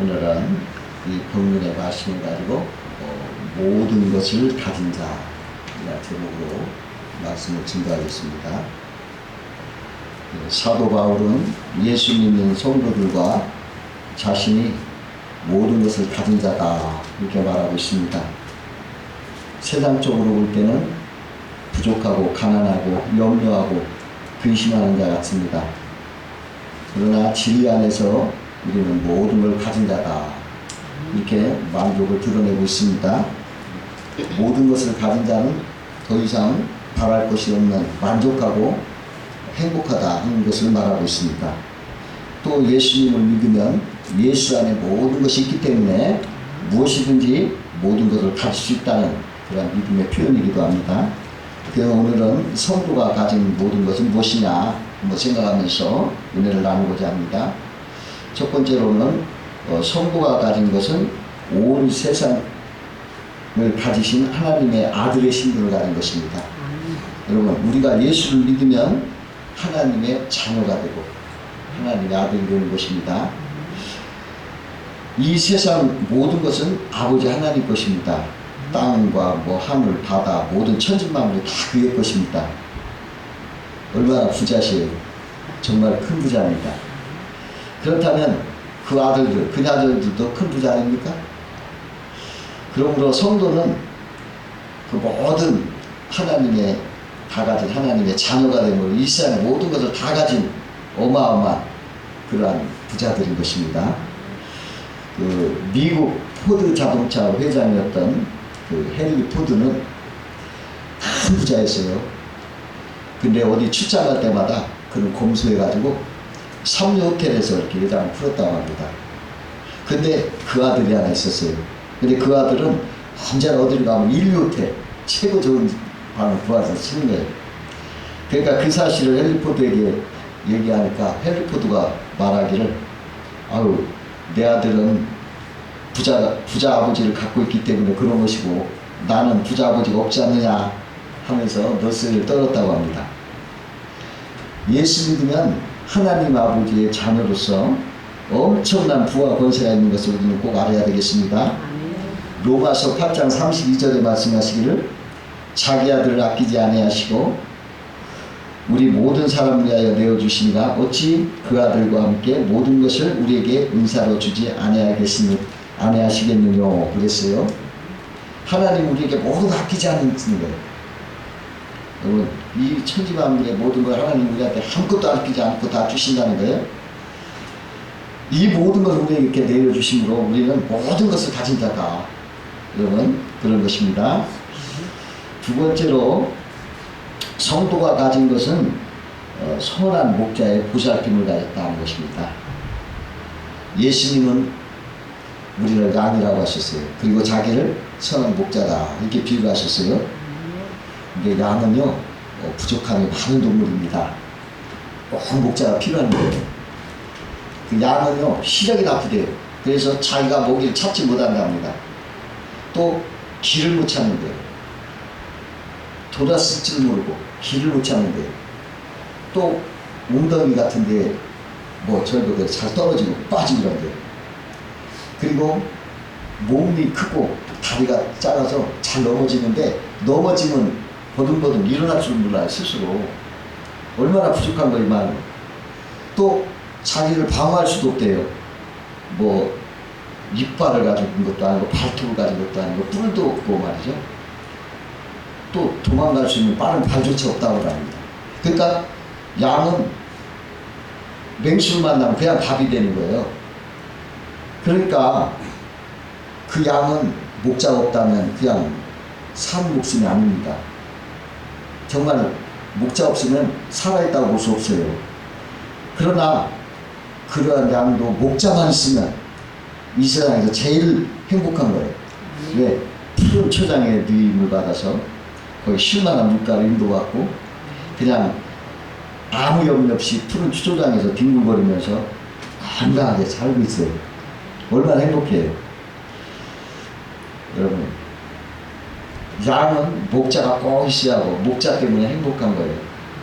오늘은 이 본문의 말씀을 가지고 모든 것을 가진 자 제목으로 말씀을 증거하겠습니다. 사도 바울은 예수 믿는 성도들과 자신이 모든 것을 가진 자다 이렇게 말하고 있습니다. 세상적으로 볼 때는 부족하고 가난하고 염려하고 근심하는 자 같습니다. 그러나 진리 안에서 우리는 모든 걸 가진 자다 이렇게 만족을 드러내고 있습니다. 모든 것을 가진 자는 더 이상 바랄 것이 없는 만족하고 행복하다 하는 것을 말하고 있습니다. 또 예수님을 믿으면 예수 안에 모든 것이 있기 때문에 무엇이든지 모든 것을 가질 수 있다는 그런 믿음의 표현이기도 합니다. 그래서 오늘은 성도가 가진 모든 것은 무엇이냐 한번 생각하면서 은혜를 나누고자 합니다. 첫 번째로는 성도가 가진 것은 온 세상을 가지신 하나님의 아들의 신분을 가진 것입니다. 여러분, 우리가 예수를 믿으면 하나님의 자녀가 되고 하나님의 아들이 되는 것입니다. 이 세상 모든 것은 아버지 하나님 것입니다. 땅과 하늘, 바다, 모든 천지만물이 다 그의 것입니다. 얼마나 부자시에요. 정말 큰 부자입니다. 그렇다면 그 아들들, 그 아들들도 큰 부자 아닙니까? 그러므로 성도는 그 모든 하나님의 다 가진 하나님의 자녀가 되므로 이 세상의 모든 것을 다 가진 어마어마한 그러한 부자들인 것입니다. 그 미국 포드 자동차 회장이었던 그 헨리 포드는 큰 부자였어요. 근데 어디 출장 갈 때마다 그는 검소해가지고 삼류 호텔에서 이렇게 외장을 풀었다고 합니다. 근데 그 아들이 하나 있었어요. 근데 그 아들은 언제나 어디를 가면 1류 호텔 최고 좋은 방을 구해서 쓰는 거예요. 그러니까 그 사실을 헨리 포드에게 얘기하니까 헨리 포드가 말하기를, 아유, 내 아들은 부자 아버지를 갖고 있기 때문에 그런 것이고 나는 부자 아버지가 없지 않느냐 하면서 너스를 떨었다고 합니다. 예수 믿으면 하나님 아버지의 자녀로서 엄청난 부와 권세가 있는 것을 우리는 꼭 알아야 되겠습니다. 로마서 8장 32절에 말씀하시기를 자기 아들을 아끼지 아니하시고 우리 모든 사람을 위하여 내어주시니가 어찌 그 아들과 함께 모든 것을 우리에게 은사로 주지 아니하시겠느냐 그랬어요. 하나님 우리에게 모든 걸 아끼지 않는 거예요. 여러분, 이 천지만물의 모든 걸 하나님 우리한테 아무것도 아끼지 않고 다 주신다는 거예요. 이 모든 것을 우리에게 이렇게 내려주심으로 우리는 모든 것을 가진 자다. 여러분, 그런 것입니다. 두 번째로 성도가 가진 것은 선한 목자의 보살핌을 가졌다는 것입니다. 예수님은 우리를 양이라고 하셨어요. 그리고 자기를 선한 목자다 이렇게 비유를 하셨어요. 근데 양은요 부족함이 많은 동물입니다. 꼭 목자가 필요한 거예요. 그 양은요 시력이 나쁘대요. 그래서 자기가 먹이를 찾지 못한답니다. 또 길을 못 찾는데요. 돌았을 줄 모르고 길을 못 찾는데요. 또 웅덩이 같은데 절벽에 잘 떨어지고 빠지고 그런데요. 그리고 몸이 크고 다리가 작아서 잘 넘어지는데 넘어지면 버둥버둥 일어날 줄 몰라요. 스스로 얼마나 부족한 거 이만. 또 자기를 방어할 수도 없대요. 이빨을 가지고 것도 아니고 발톱을 가지고 것도 아니고 뿔도 없고 말이죠. 또 도망갈 수 있는 빠른 발조차 없다고 합니다. 그러니까 양은 맹수를 만나면 그냥 밥이 되는 거예요. 그러니까 그 양은 목자가 없다면 그냥 산 목숨이 아닙니다. 정말 목자 없으면 살아있다고 볼 수 없어요. 그러나 그러한 양도 목자만 있으면 이 세상에서 제일 행복한 거예요. 왜? 푸른 초장에 누임을 받아서 거의 쉴만한 물가를 인도받고 그냥 아무 염려 없이 푸른 초장에서 뒹굴거리면서 건강하게 살고 있어요. 얼마나 행복해요. 여러분, 양은 목자가 꼭 있어야 하고 목자 때문에 행복한 거예요.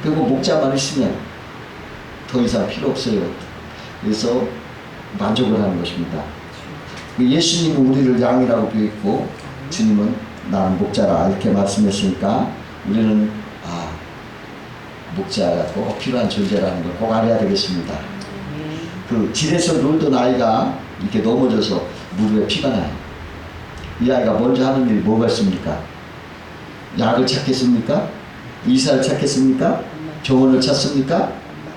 그리고 목자만 있으면 더 이상 필요 없어요. 그래서 만족을 하는 것입니다. 예수님은 우리를 양이라고 비했고 주님은 나는 목자라 이렇게 말씀했으니까 우리는 목자가 꼭 필요한 존재라는 걸 꼭 알아야 되겠습니다. 그 길에서 놀던 아이가 이렇게 넘어져서 무릎에 피가 나요. 이 아이가 먼저 하는 일이 뭐가 있습니까? 약을 찾겠습니까? 의사를 찾겠습니까? 병원을 찾습니까?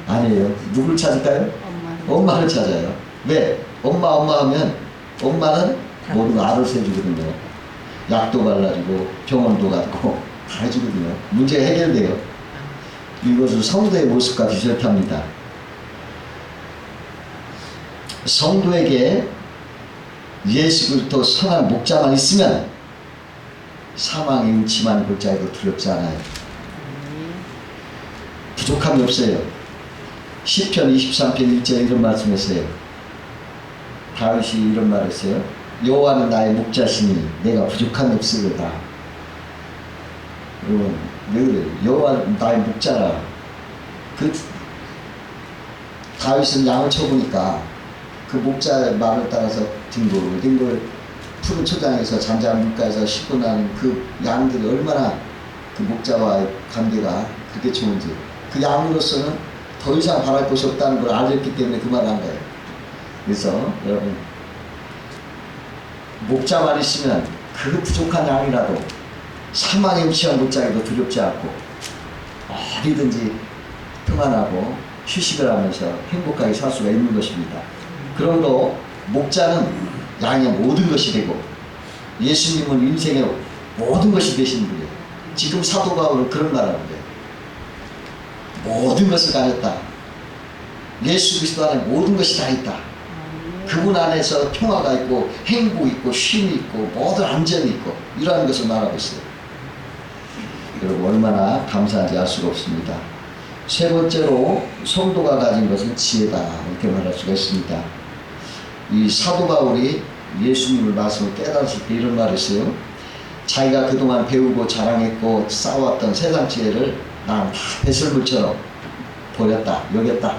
아니에요. 누구를 찾을까요? 엄마를 찾아요. 왜? 엄마 하면 엄마는 모든 거 알아서 해주거든요. 약도 발라주고 병원도 가고 다 해주거든요. 문제가 해결돼요. 이것은 성도의 모습과 비슷합니다. 성도에게 예수 그리스도 선한 목자만 있으면 사망의 음침한 골짜기도 두렵지 않아요. 부족함이 없어요. 시편 23편 1절에 이런 말씀했어요. 다윗이 이런 말을 했어요. 여호와는 나의 목자시니 내가 부족함이 없으리로다. 여러분 왜 그래요? 여호와는 나의 목자라. 그 다윗은 양을 쳐보니까 그 목자의 말을 따라서 뒹굴 푸른 초장에서 잔잔한 물가에서 씻고 나는 그 양들이 얼마나 그 목자와의 관계가 그렇게 좋은지, 그 양으로서는 더 이상 바랄 것이 없다는 걸 알렸기 때문에 그 말을 한 거예요. 그래서 여러분 목자만 있으면 그 부족한 양이라도 사망의 음침한 골짜기도 두렵지 않고 어디든지 평안하고 휴식을 하면서 행복하게 살 수가 있는 것입니다. 그러므로 목자는 양의 모든 것이 되고 예수님은 인생의 모든 것이 되신 분이에요. 지금 사도 바울은 그런 말하는 거예요. 모든 것을 가졌다. 예수 그리스도 안에 모든 것이 다 있다. 그분 안에서 평화가 있고 행복이 있고 쉼이 있고 모든 안전이 있고 이러한 것을 말하고 있어요. 여러분 얼마나 감사한지 알 수가 없습니다. 세 번째로 성도가 가진 것은 지혜다 이렇게 말할 수가 있습니다. 이 사도 바울이 예수님을 말씀을 깨달았을 때 이런 말을 했어요. 자기가 그동안 배우고 자랑했고 쌓아왔던 세상 지혜를 난 다 배설물처럼 버렸다, 여겼다.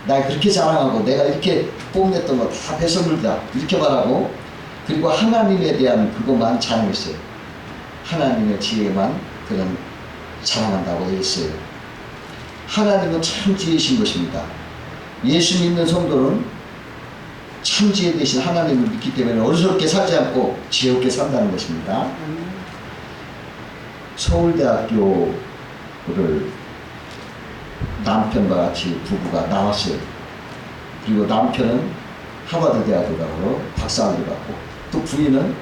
나 그렇게 자랑하고 내가 이렇게 뽐냈던 거 다 배설물이다 이렇게 말하고, 그리고 하나님에 대한 그것만 자랑했어요. 하나님의 지혜만 그런 자랑한다고 했어요. 하나님은 참 지혜이신 것입니다. 예수 믿는 성도는 참 지혜 되신 하나님을 믿기 때문에 어리석게 살지 않고 지혜롭게 산다는 것입니다. 서울대학교를 남편과 같이 부부가 나왔어요. 그리고 남편은 하버드 대학을 가고 박사학위를 받고, 또 부인은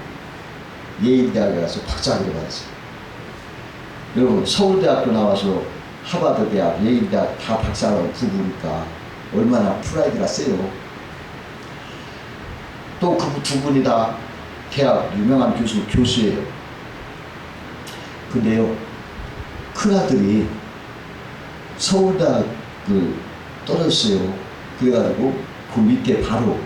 예일대학에 가서 박사학위를 받았어요. 여러분 서울대학교 나와서 하버드 대학, 예일대학 다 박사학위 부부니까 얼마나 프라이드가 세요. 또 그 두 분이 다 대학 유명한 교수예요. 근데요, 큰아들이 서울대학 떨어졌어요. 그래가지고 그 밑에 바로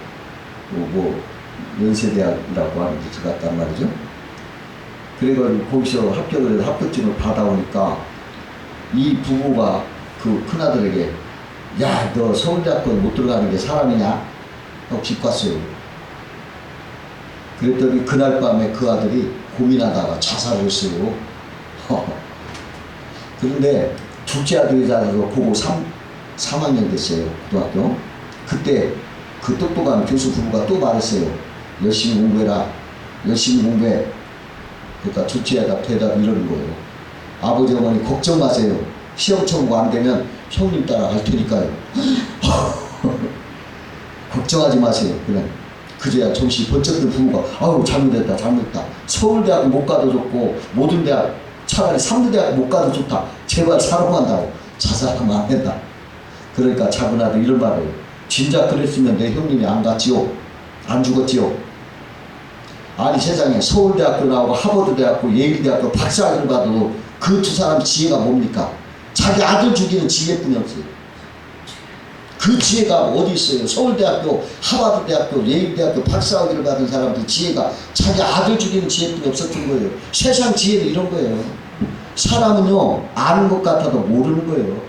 연세대학이라고 하는 데 들어갔단 말이죠. 그래가지고 거기서 합격을 해서 합격증을 받아오니까 이 부부가 그 큰아들에게 야, 너 서울대학교 못 들어가는 게 사람이냐? 하고 비꼬았어요. 그랬더니 그날 밤에 그 아들이 고민하다가 자살을 했어요. 그런데 둘째 아들이 자라서 고고 3학년 됐어요. 고등학교. 그때 그 똑똑한 교수 부부가 또 말했어요. 열심히 공부해라. 열심히 공부해. 그러니까 둘째 아들 대답 이러는 거예요. 아버지 어머니 걱정 마세요. 시험 청구 안 되면 형님 따라 갈 테니까요. 걱정하지 마세요. 그냥 그제야 정신이 번쩍 든 부모가 아유 잘못했다. 서울대학 못 가도 좋고 모든 대학 차라리 3대 대학 못 가도 좋다. 제발 사랑한다고 자살하면 안 된다. 그러니까 작은 아들 이런 말을 해요. 진작 그랬으면 내 형님이 안 갔지요. 안 죽었지요. 아니 세상에 서울대학교 나오고 하버드대학교 예일대학교 박사학위를 받아도 그 두 사람 지혜가 뭡니까? 자기 아들 죽이는 지혜뿐이 없어요. 그 지혜가 어디 있어요? 서울대학교, 하버드대학교, 예일대학교 박사학위를 받은 사람들 지혜가 자기 아들 죽이는 지혜뿐이 없었던 거예요. 세상 지혜는 이런 거예요. 사람은요 아는 것 같아도 모르는 거예요.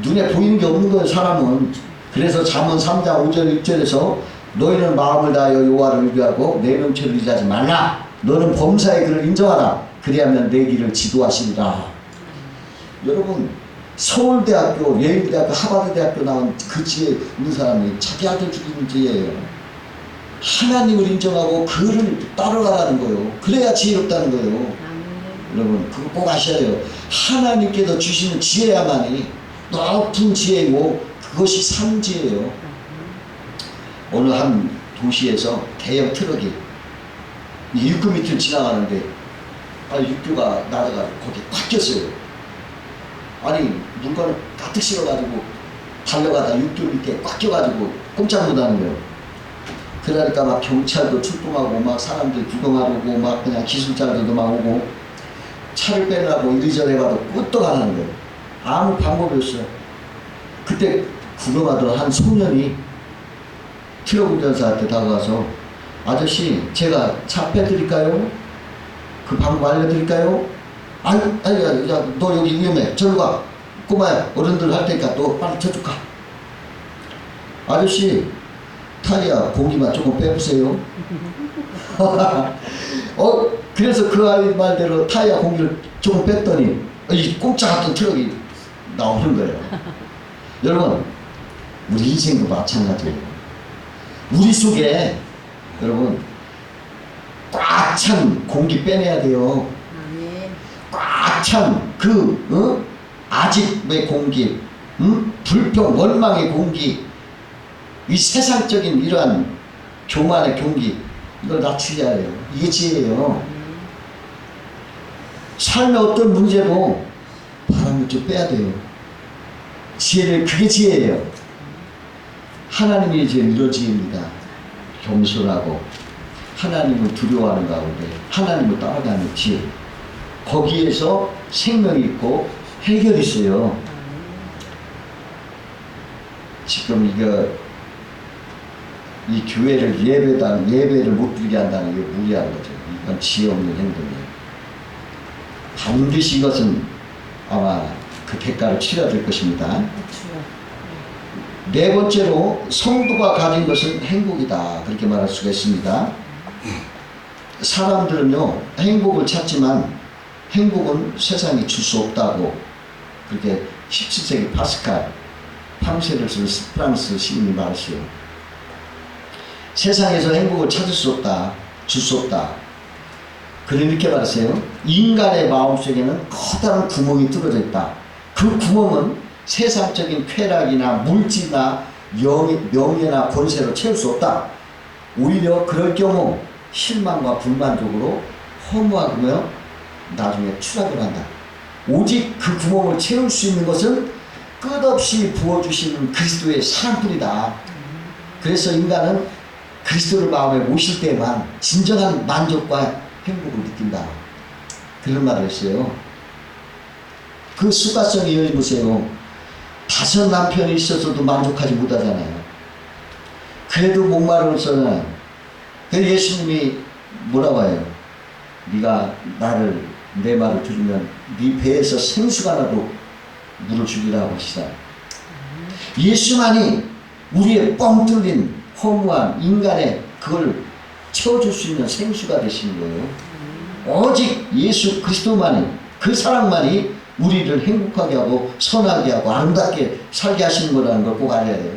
눈에 보이는 게 없는 거예요. 사람은. 그래서 잠언 3장 5절 6절에서 너희는 마음을 다하여 여호와를 의뢰하고 내 명철을 의지하지 말라. 너는 범사의 그를 인정하라. 그리하면 내 길을 지도하시리라. 여러분, 서울대학교, 예일대학교, 하버드대학교 나온 그 지에 있는 사람이 자기 아들 죽이는 지혜예요. 하나님을 인정하고 그를 따라가라는 거예요. 그래야 지혜롭다는 거예요. 여러분, 그거 꼭 아셔야 돼요. 하나님께서 주시는 지혜야만이 높은 지혜이고 그것이 삼지혜예요. 어느 한 도시에서 대형 트럭이 육교 밑을 지나가는데 육교가 나다가 거기 꽉 꼈어요. 아니 물건을 가득 실어가지고 달려가다 육교 밑에 꽉 껴가지고 꼼짝 못하는 거예요. 그러니까 막 경찰도 출동하고 막 사람들 구경하러 오고 막 그냥 기술자들도 막 오고 차를 빼려고 이리저리 가도 끝도 안 하는 거예요. 아무 방법이 없어요. 그때 구경하던 한 소년이 트럭 운전사한테 다가가서 아저씨 제가 차 빼드릴까요? 그 방법 알려드릴까요? 아니 야, 너 여기 위험해. 저리 가. 꼬마야 어른들 할 테니까 너 빨리 저쪽 가. 아저씨 타이어 공기만 조금 빼보세요. 그래서 그 아이 말대로 타이어 공기를 조금 뺐더니 이 공짜 같은 트럭이 나오는 거예요. 여러분 우리 인생도 마찬가지예요. 우리 속에 여러분 꽉 찬 공기 빼내야 돼요. 꽉 찬 그 아직의 공기, 불평 원망의 공기, 이 세상적인 이러한 교만의 공기, 이걸 낮추어야 해요. 이게 지혜예요. 삶의 어떤 문제도 바람을 좀 빼야 돼요. 지혜를, 그게 지혜예요. 하나님의 지혜는 이런 지혜입니다. 겸손하고 하나님을 두려워하는 가운데 하나님을 따라가는 지혜. 거기에서 생명이 있고 해결이 있어요. 지금 이 교회를 예배를 못 드리게 한다는 게 무리한 거죠. 이건 지혜 없는 행동이에요. 반드시 이것은 아마 그 대가를 치러야 될 것입니다. 네 번째로 성도가 가진 것은 행복이다. 그렇게 말할 수가 있습니다. 사람들은요 행복을 찾지만 행복은 세상이 줄 수 없다고 그렇게 17세기 파스칼 팜세르스 프랑스 시인이 말했어요. 세상에서 행복을 찾을 수 없다, 줄 수 없다. 그는 이렇게 말했어요. 인간의 마음속에는 커다란 구멍이 뚫어져 있다. 그 구멍은 세상적인 쾌락이나 물질이나 명예나 권세로 채울 수 없다. 오히려 그럴 경우 실망과 불만족으로 허무하고요 나중에 추락을 한다. 오직 그 구멍을 채울 수 있는 것은 끝없이 부어주시는 그리스도의 사랑뿐이다. 그래서 인간은 그리스도를 마음에 모실 때만 진정한 만족과 행복을 느낀다. 그런 말을 했어요. 그 수가성이 여기 보세요. 5 남편이 있어서도 만족하지 못하잖아요. 그래도 목마르잖아요. 그래서 예수님이 뭐라고 해요? 네가 내 말을 들으면 네 배에서 생수가 나도 물을 주리라고 하시다. 예수만이 우리의 뻥 뚫린 허무한 인간의 그걸 채워줄 수 있는 생수가 되시는 거예요. 오직 예수 그리스도만이, 그 사랑만이 우리를 행복하게 하고 선하게 하고 아름답게 살게 하시는 거라는 걸 꼭 알아야 돼요.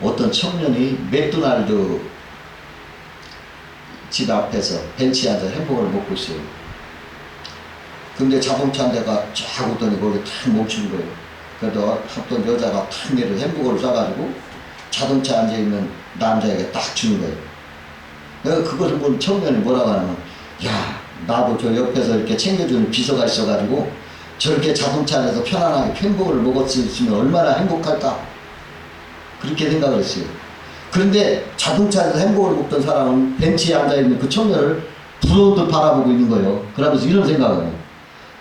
어떤 청년이 맥도날드 집 앞에서 벤치에 앉아 햄버거를 먹고 있어요. 근데 자동차 한 대가 쫙 오더니 거기 탁 멈춘 거예요. 그래도 어떤 여자가 탁 내려 햄버거를 싸가지고 자동차에 앉아있는 남자에게 딱 주는 거예요. 내가 그것을 본 청년이 뭐라고 하냐면, 야, 나도 저 옆에서 이렇게 챙겨주는 비서가 있어가지고 저렇게 자동차 안에서 편안하게 햄버거를 먹었으면 얼마나 행복할까? 그렇게 생각을 했어요. 그런데 자동차에서 햄버거를 먹던 사람은 벤치에 앉아있는 그 청년을 부러운 듯 바라보고 있는 거예요. 그러면서 이런 생각을 해요.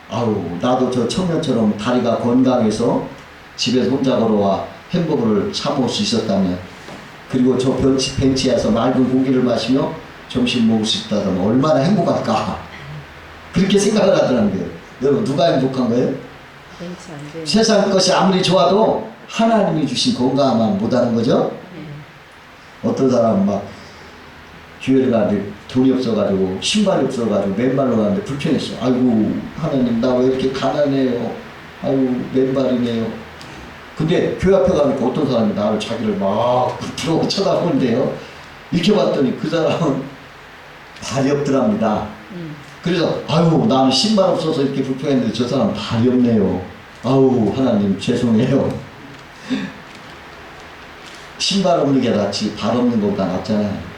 아우, 나도 저 청년처럼 다리가 건강해서 집에서 혼자 걸어와 햄버거를 사 먹을 수 있었다면, 그리고 저 벤치에서 맑은 공기를 마시며 점심 먹을 수 있다면 얼마나 행복할까? 그렇게 생각을 하더라는 거예요. 여러분, 누가 행복한 거예요? 세상 것이 아무리 좋아도 하나님이 주신 건강만 못하는 거죠? 어떤 사람은 막 교회를 가는데 돈이 없어가지고 신발이 없어가지고 맨발로 가는데 불편했어. 아이고 하나님 나 왜 이렇게 가난해요. 아이고 맨발이네요. 근데 교회 앞에 가니까 어떤 사람이 나를 자기를 막 부러워 쳐다보는데요. 이렇게 봤더니 그 사람은 발이 없더랍니다. 그래서 아유 나는 신발 없어서 이렇게 불편했는데 저 사람 발이 없네요. 아우 하나님 죄송해요. 신발 없는 게 낫지 발 없는 것보다 낫잖아요.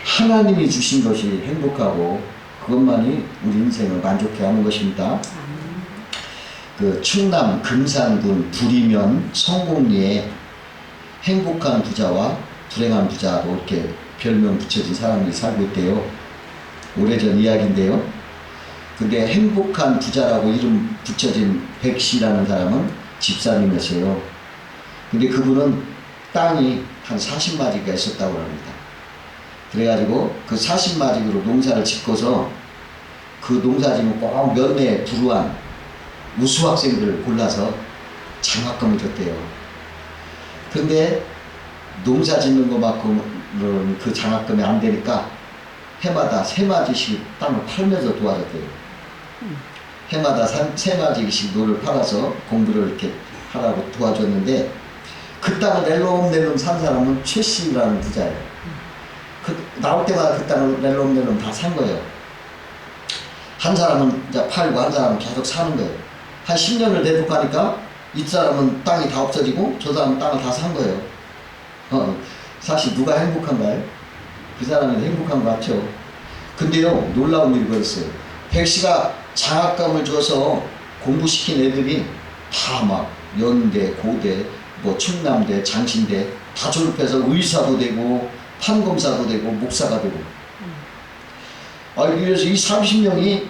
하나님이 주신 것이 행복하고 그것만이 우리 인생을 만족해 하는 것입니다. 그 충남 금산군 부리면 성공리에 행복한 부자와 불행한 부자로 이렇게 별명 붙여진 사람이 살고 있대요. 오래전 이야기인데요. 근데 행복한 부자라고 이름 붙여진 백씨라는 사람은 집사님이었어요. 근데 그분은 땅이 한 40마리가 있었다고 합니다. 그래가지고 그 40마리로 농사를 짓고서 그 농사짓는 꼭 몇몇 불우한 우수 학생들을 골라서 장학금을 줬대요. 근데 농사 짓는 것만큼은 그 장학금이 안 되니까 해마다 3마디씩 땅을 팔면서 도와줬대요. 해마다 3마디씩 노를 팔아서 공부를 이렇게 하라고 도와줬는데 그 땅을 낼름낼름 산 사람은 최씨라는 부자예요. 나올 때마다 그 땅을 낼름낼름 다 산 거예요. 한 사람은 이제 팔고 한 사람은 계속 사는 거예요. 한 10년을 내도 가니까 이 사람은 땅이 다 없어지고 저 사람은 땅을 다 산 거예요. 사실 누가 행복한가요? 그 사람이 행복한 것 같죠. 근데요 놀라운 일이 벌었어요. 백씨가 장학금을 줘서 공부시킨 애들이 다 막 연대, 고대, 뭐 충남대, 장신대 다 졸업해서 의사도 되고 판검사도 되고 목사가 되고 그래서 이 30명이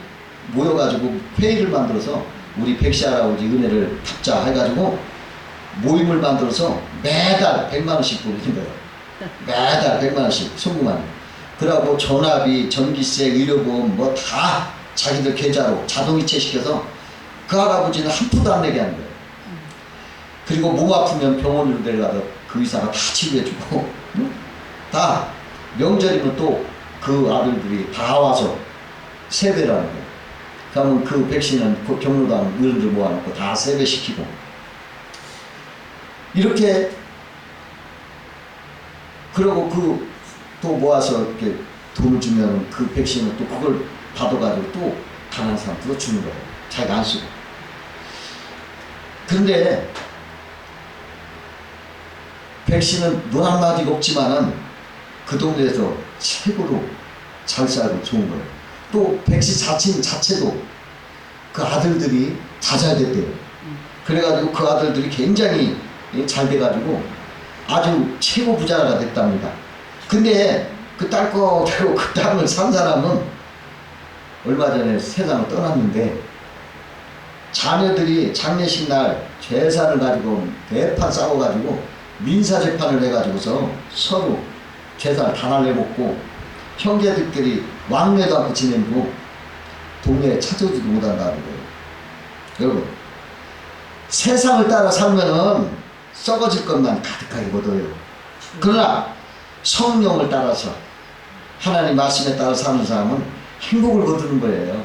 모여가지고 회의를 만들어서 우리 백씨 할아버지 은혜를 탑자 해가지고 모임을 만들어서 매달 100만원씩 보내는 거예요. 매달 100만원씩 송금하는. 그러고 전화비, 전기세, 의료보험 뭐 다 자기들 계좌로 자동이체 시켜서 그 할아버지는 한 푼도 안 내게 하는 거예요. 그리고 몸 아프면 병원으로 데려가서 그 의사가 다 치료해주고 다 명절이면 또 그 아들들이 다 와서 세배라는 거예요. 그러면 그 백신은 그 경로당 어른들 모아놓고 다 세배시키고 이렇게 그러고 그 또 모아서 이렇게 돈을 주면 그 백신은 또 그걸 받아가지고 또 가난한 사람들로 주는 거예요. 자기가 안 쓰고. 그런데 백신은 논 한마디가 없지만은 그 동네에서 최고로 잘 살고 좋은 거예요. 또 백씨 자체도 그 아들들이 다 잘 됐대요. 그래가지고 그 아들들이 굉장히 잘 돼가지고 아주 최고 부자가 됐답니다. 근데 그 딸꾹대로 그 땅을 산 사람은 얼마 전에 세상을 떠났는데 자녀들이 장례식 날 재산을 가지고 대판 싸워가지고 민사재판을 해가지고서 서로 재산을 다 날려먹고 형제들끼리 왕래도 않고 지내고 동네에 찾아오지도 못한다는 거예요. 여러분 세상을 따라 살면은 썩어질 것만 가득하게 얻어요. 그러나 성령을 따라서 하나님 말씀에 따라 사는 사람은 행복을 거두는 거예요.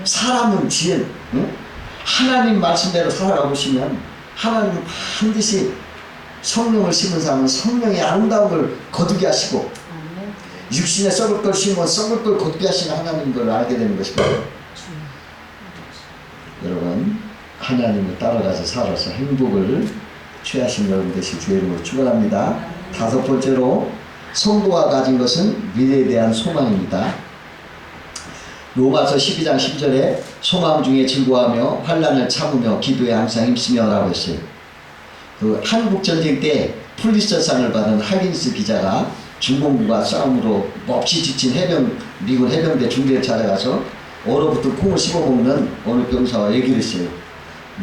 사람은 지혜, 응? 하나님 말씀대로 살아가 보시면 하나님은 반드시 성령을 심은 사람은 성령의 아름다운 걸 거두게 하시고 육신에 썩을 걸 심으면 썩을 걸 거두게 하시는 하나님인 걸 알게 되는 것입니다. 여러분 하나님을 따라가서 살아서 행복을 취하신 여러분 되시길 주의 이름으로 축원합니다. 5번째로 성도가 가진 것은 미래에 대한 소망입니다. 로마서 12장 12절에 소망 중에 즐거워하며 환난을 참으며 기도에 항상 힘쓰며 라고 했어요. 그 한국전쟁 때 풀리처상을 받은 하긴스 기자가 중공군과 싸움으로 몹시 지친 미군 해병대 중대를 찾아가서 얼어붙은 콩을 씹어먹는 어느 병사와 얘기를 했어요.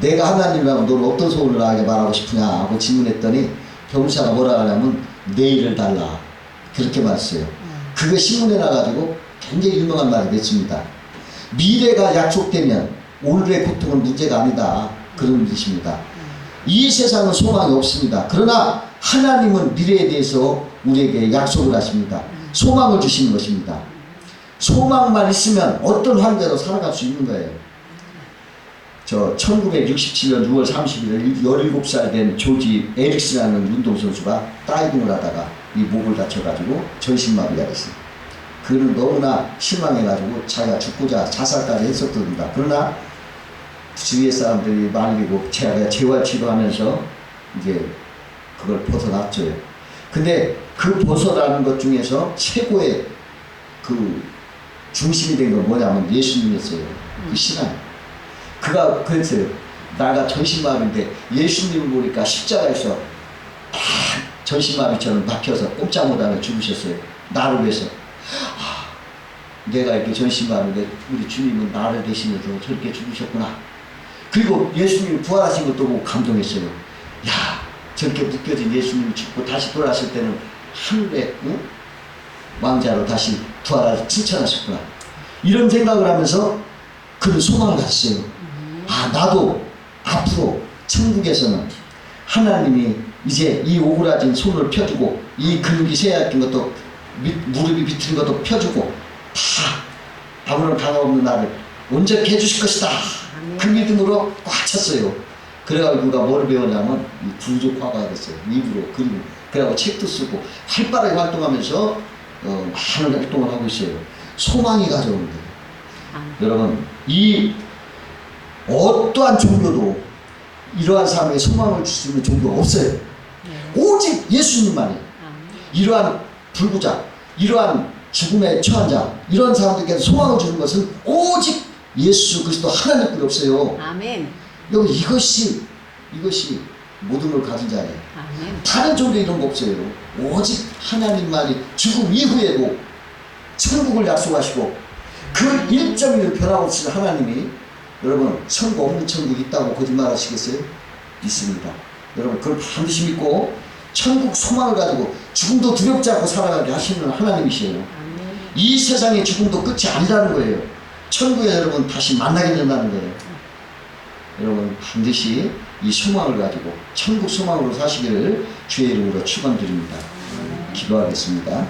내가 하나님이라면 너는 어떤 소원을 나에게 말하고 싶으냐 하고 질문했더니 병사가 뭐라 하냐면 내일을 달라 그렇게 말했어요. 그거 신문에 나가지고 굉장히 유명한 말이 됐습니다. 미래가 약속되면 오늘의 고통은 문제가 아니다 그런 뜻입니다. 이 세상은 소망이 없습니다. 그러나 하나님은 미래에 대해서 우리에게 약속을 하십니다. 소망을 주시는 것입니다. 소망만 있으면 어떤 환경도 살아갈 수 있는 거예요. 저 1967년 6월 30일 17살 된 조지 에릭스라는 운동선수가 다이빙을 하다가 이 목을 다쳐가지고 전신마비가 됐어요. 그는 너무나 실망해가지고 자기가 죽고자 자살까지 했었답니다. 그러나 주위의 사람들이 말리고 제가 재활치료하면서 이제 그걸 벗어났죠. 근데 그 벗어나는 것 중에서 최고의 그 중심이 된 건 뭐냐면 예수님이었어요. 그 신앙. 그가 그랬어요. 나가 전신마비인데 예수님을 보니까 십자가에서 전신마비처럼 박혀서 꼼짝 못하고 죽으셨어요. 나를 위해서. 내가 이렇게 전신마비인데 우리 주님은 나를 대신해서 저렇게 죽으셨구나. 그리고 예수님이 부활하신 것도 보고 감동했어요. 야, 저렇게 묶여진 예수님이 죽고 다시 돌아왔을 때는 하늘의 왕자로 다시 부활해서 칭찬하셨구나. 이런 생각을 하면서 그런 소망을 가졌어요. 나도 앞으로 천국에서는 하나님이 이제 이 오그라진 손을 펴주고 이 근육이 쇠약한 것도 무릎이 비틀린 것도 펴주고 다 아무런 강화 없는 나를 온전히 해주실 것이다. 그 믿음으로 꽉 찼어요. 그래가지고 그가 뭘 배웠냐면 이 부족화가 됐어요. 입으로 그리고 그래가지고 책도 쓰고 활발하게 활동하면서 많은 활동을 하고 있어요. 소망이 가져오는 거예요. 여러분 이 어떠한 종교도 이러한 삶에 소망을 줄 수 있는 종교가 없어요. 오직 예수님만이. 이러한 불구자, 이러한 죽음에 처한 자, 이런 사람들에게 소망을 주는 것은 오직 예수 그리스도 하나님뿐이 없어요. 아멘. 여러분 이것이 모든 걸 가진 자예요. 아멘. 다른 종교 이런 거 없어요. 오직 하나님만이 죽음 이후에도 천국을 약속하시고 그 1.1 변함없이 하나님이 여러분 천국 없는 천국이 있다고 거짓말 하시겠어요? 있습니다. 여러분 그걸 반드시 믿고 천국 소망을 가지고 죽음도 두렵지 않고 살아가게 하시는 하나님이시에요. 아멘. 이 세상의 죽음도 끝이 아니라는 거예요. 천국에 여러분 다시 만나게 된다는 거예요. 여러분 반드시 이 소망을 가지고 천국 소망으로 사시기를 주의 이름으로 축원드립니다. 기도하겠습니다.